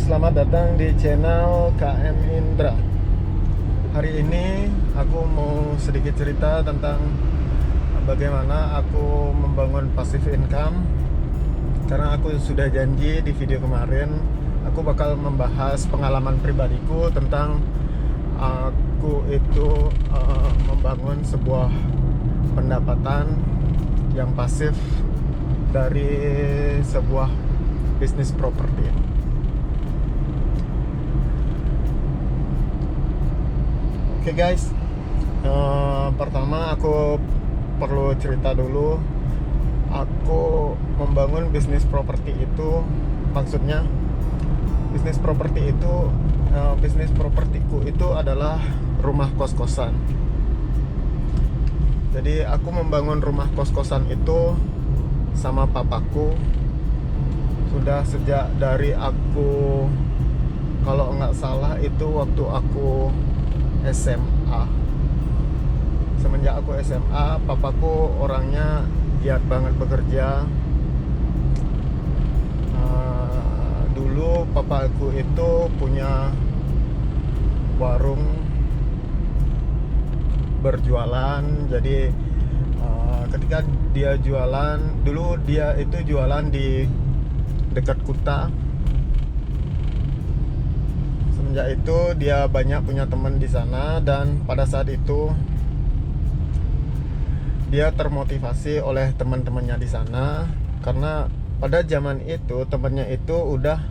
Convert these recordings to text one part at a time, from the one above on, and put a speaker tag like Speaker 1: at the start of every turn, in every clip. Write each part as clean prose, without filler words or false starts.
Speaker 1: selamat datang di channel KM Indra. Hari ini aku mau sedikit cerita tentang bagaimana aku membangun passive income. Karena aku sudah janji di video kemarin, aku bakal membahas pengalaman pribadiku tentang aku itu membangun sebuah pendapatan yang pasif dari sebuah bisnis properti. Oke guys, pertama aku perlu cerita dulu. Aku membangun bisnis properti itu, maksudnya bisnis properti itu, bisnis propertiku itu adalah rumah kos-kosan. Jadi aku membangun rumah kos-kosan itu sama papaku sudah sejak dari aku, kalau nggak salah itu waktu aku SMA. Semenjak aku SMA, papaku orangnya giat banget bekerja. Dulu papaku itu punya warung berjualan. Jadi ketika dia jualan, dulu dia itu jualan di dekat Kuta. Semenjak itu dia banyak punya teman di sana, dan pada saat itu dia termotivasi oleh teman-temannya di sana, karena pada zaman itu temannya itu udah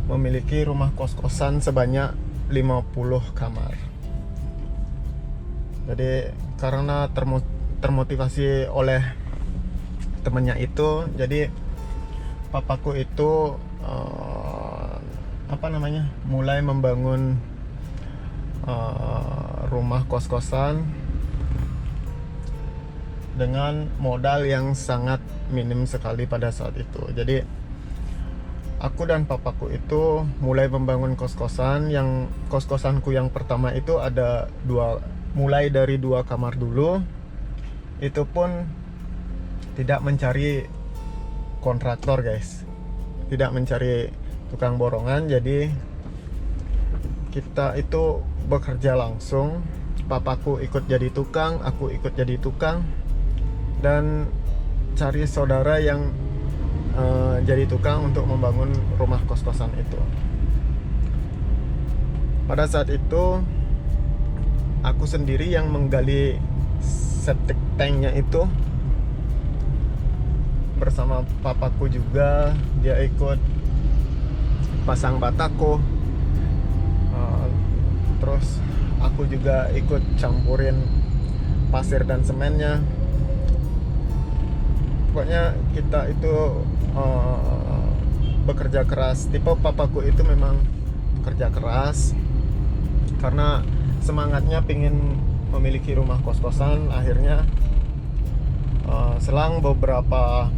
Speaker 1: memiliki rumah kos-kosan sebanyak 50 kamar. Jadi karena termotivasi oleh temannya itu, jadi papaku itu mulai membangun rumah kos-kosan dengan modal yang sangat minim sekali pada saat itu. Jadi aku dan papaku itu mulai membangun kos-kosan. Yang kos-kosanku yang pertama itu ada mulai dari 2 kamar dulu. Itu pun tidak mencari kontraktor guys, tidak mencari tukang borongan. Jadi kita itu bekerja langsung. Papaku ikut jadi tukang, aku ikut jadi tukang, dan cari saudara yang jadi tukang untuk membangun rumah kos-kosan itu. Pada saat itu aku sendiri yang menggali septic tanknya itu bersama papaku juga. Dia ikut pasang batako, terus aku juga ikut campurin pasir dan semennya. Pokoknya kita itu bekerja keras. Tipe papaku itu memang bekerja keras karena semangatnya pingin memiliki rumah kos-kosan. Akhirnya selang beberapa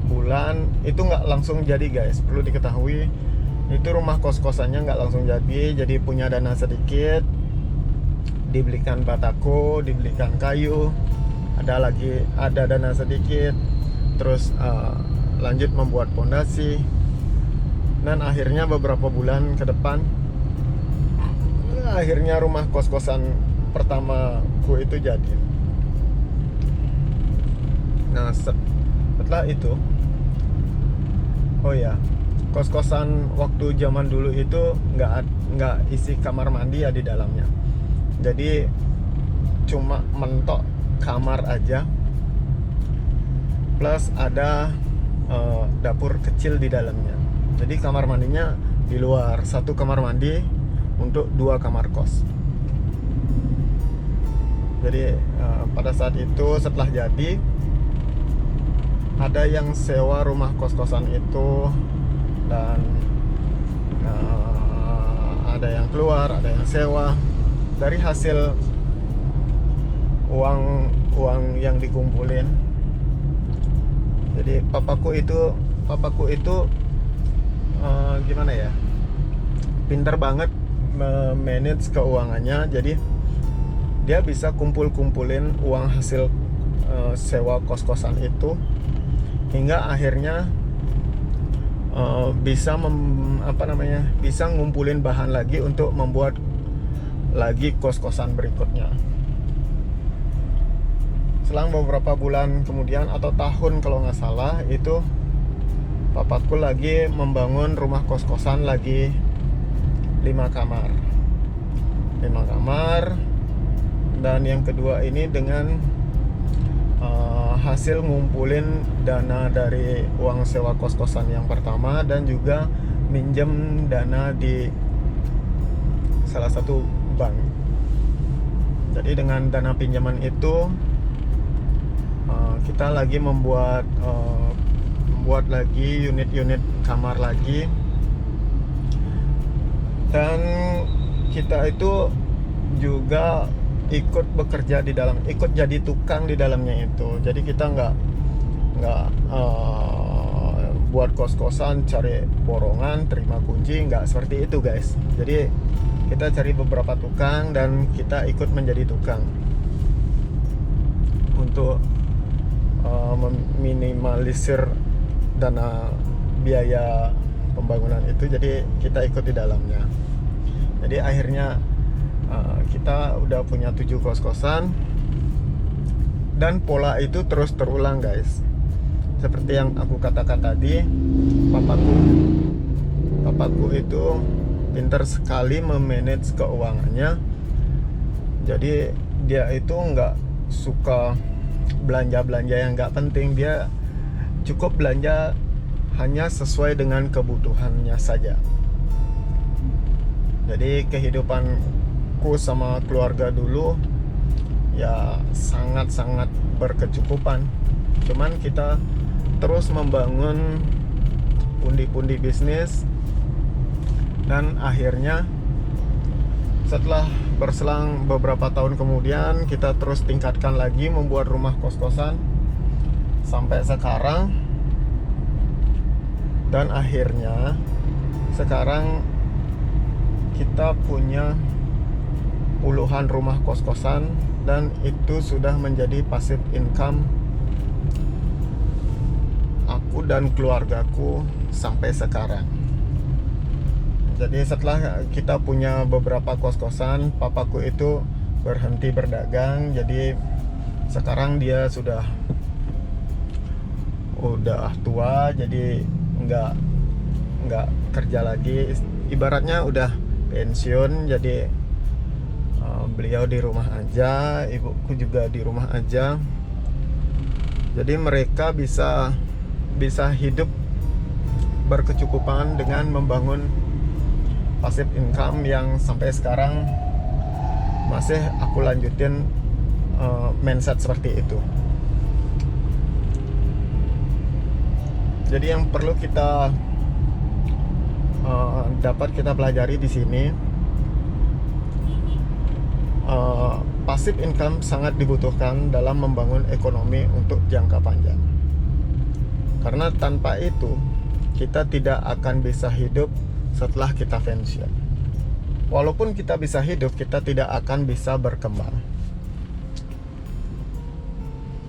Speaker 1: bulan itu nggak langsung jadi guys, perlu diketahui. Itu rumah kos-kosannya nggak langsung jadi punya dana sedikit, dibelikan batako, dibelikan kayu, ada dana sedikit, terus lanjut membuat pondasi, dan akhirnya beberapa bulan ke depan akhirnya rumah kos-kosan pertamaku itu jadi. Nah setelah itu, oh ya, kos-kosan waktu zaman dulu itu nggak isi kamar mandi ya di dalamnya. Jadi cuma mentok kamar aja, plus ada dapur kecil di dalamnya. Jadi kamar mandinya di luar, 1 kamar mandi untuk 2 kamar kos. Jadi pada saat itu setelah jadi, ada yang sewa rumah kos-kosan itu, dan ada yang keluar, ada yang sewa. Dari hasil uang yang dikumpulin, jadi papaku itu gimana ya, pintar banget manage keuangannya. Jadi dia bisa kumpulin uang hasil sewa kos-kosan itu, hingga akhirnya bisa ngumpulin bahan lagi untuk membuat lagi kos-kosan berikutnya. Selang beberapa bulan kemudian atau tahun kalau nggak salah, itu papaku lagi membangun rumah kos-kosan lagi 5 kamar. Dan yang kedua ini dengan hasil ngumpulin dana dari uang sewa kos-kosan yang pertama dan juga minjem dana di salah satu bank. Jadi dengan dana pinjaman itu kita lagi membuat lagi unit-unit kamar lagi, dan kita itu juga ikut bekerja di dalam, ikut jadi tukang di dalamnya itu. Jadi kita nggak buat kos-kosan cari borongan terima kunci, nggak seperti itu guys. Jadi kita cari beberapa tukang dan kita ikut menjadi tukang untuk meminimalisir dana biaya pembangunan itu. Jadi kita ikut di dalamnya. Jadi akhirnya kita udah punya 7 kos-kosan, dan pola itu terus terulang guys. Seperti yang aku katakan tadi, papaku itu pintar sekali memanage keuangannya. Jadi dia itu nggak suka belanja-belanja yang nggak penting. Dia cukup belanja hanya sesuai dengan kebutuhannya saja. Jadi kehidupanku sama keluarga dulu ya sangat-sangat berkecukupan. Cuman kita terus membangun pundi-pundi bisnis, dan akhirnya setelah berselang beberapa tahun kemudian kita terus tingkatkan lagi membuat rumah kos-kosan sampai sekarang. Dan akhirnya sekarang kita punya puluhan rumah kos-kosan, dan itu sudah menjadi passive income aku dan keluargaku sampai sekarang. Jadi setelah kita punya beberapa kos-kosan, papaku itu berhenti berdagang. Jadi sekarang dia udah tua, jadi nggak kerja lagi, ibaratnya udah pensiun. Jadi beliau di rumah aja, ibuku juga di rumah aja. Jadi mereka bisa hidup berkecukupan dengan membangun passive income yang sampai sekarang masih aku lanjutin mindset seperti itu. Jadi yang perlu kita dapat kita pelajari di sini, passive income sangat dibutuhkan dalam membangun ekonomi untuk jangka panjang. Karena tanpa itu kita tidak akan bisa hidup setelah kita pensiun. Walaupun kita bisa hidup, kita tidak akan bisa berkembang.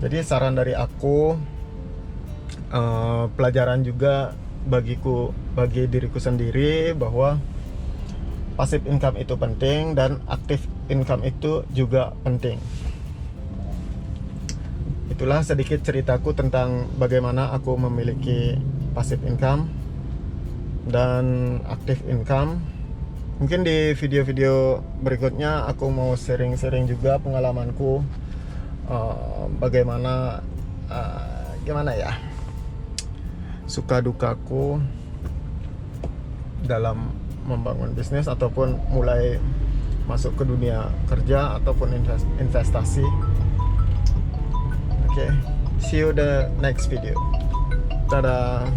Speaker 1: Jadi saran dari aku, pelajaran juga bagi diriku sendiri, bahwa passive income itu penting dan active income itu juga penting. Itulah sedikit ceritaku tentang bagaimana aku memiliki passive income dan active income. Mungkin di video-video berikutnya aku mau sharing-sharing juga pengalamanku, bagaimana gimana ya, suka dukaku dalam membangun bisnis ataupun mulai masuk ke dunia kerja ataupun investasi. Okay, see you the next video. Dadah.